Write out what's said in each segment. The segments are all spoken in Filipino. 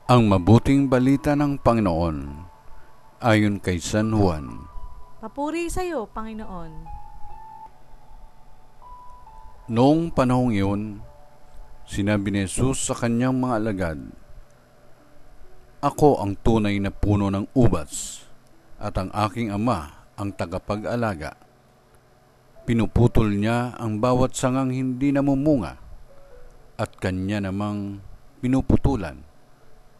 Ang mabuting balita ng Panginoon ayon kay San Juan. Papuri sa iyo, Panginoon. Noong panahong iyon, sinabi ni Jesus sa kanyang mga alagad, "Ako ang tunay na puno ng ubas, at ang aking Ama ang tagapag-alaga. Pinuputol niya ang bawat sangang hindi namumunga, at kanya namang pinuputulan,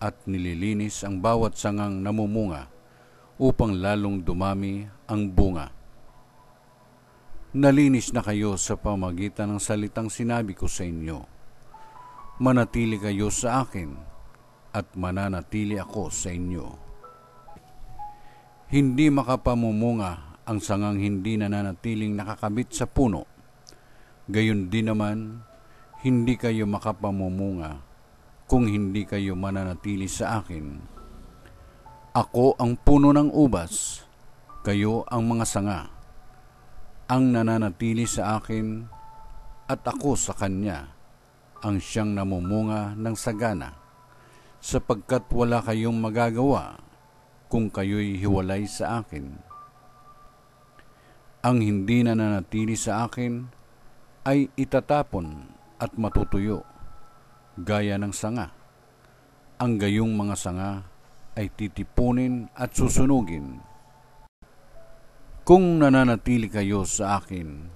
at nililinis ang bawat sangang namumunga upang lalong dumami ang bunga. Nalinis na kayo sa pamagitan ng salitang sinabi ko sa inyo. Manatili kayo sa akin, at mananatili ako sa inyo. Hindi makapamumunga ang sangang hindi nananatiling nakakabit sa puno. Gayon din naman, hindi kayo makapamumunga kung hindi kayo mananatili sa akin. Ako ang puno ng ubas, kayo ang mga sanga. Ang nananatili sa akin at ako sa kanya, ang siyang namumunga ng sagana, sapagkat wala kayong magagawa kung kayo'y hiwalay sa akin. Ang hindi nananatili sa akin ay itatapon at matutuyo, gaya ng sanga. Ang gayong mga sanga ay titipunin at susunugin. Kung nananatili kayo sa akin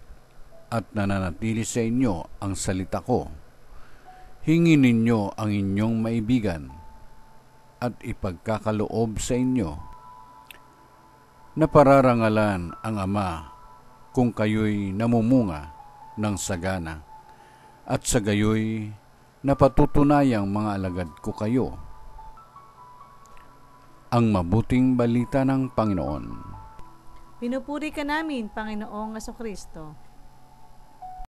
at nananatili sa inyo ang salita ko, hingin ninyo ang inyong maibigan at ipagkakaloob sa inyo. Napararangalan ang Ama kung kayo'y namumunga ng sagana, at sa gayo'y napatutunayang mga alagad ko kayo." Ang mabuting balita ng Panginoon. Pinupuri ka namin, Panginoong Jesucristo.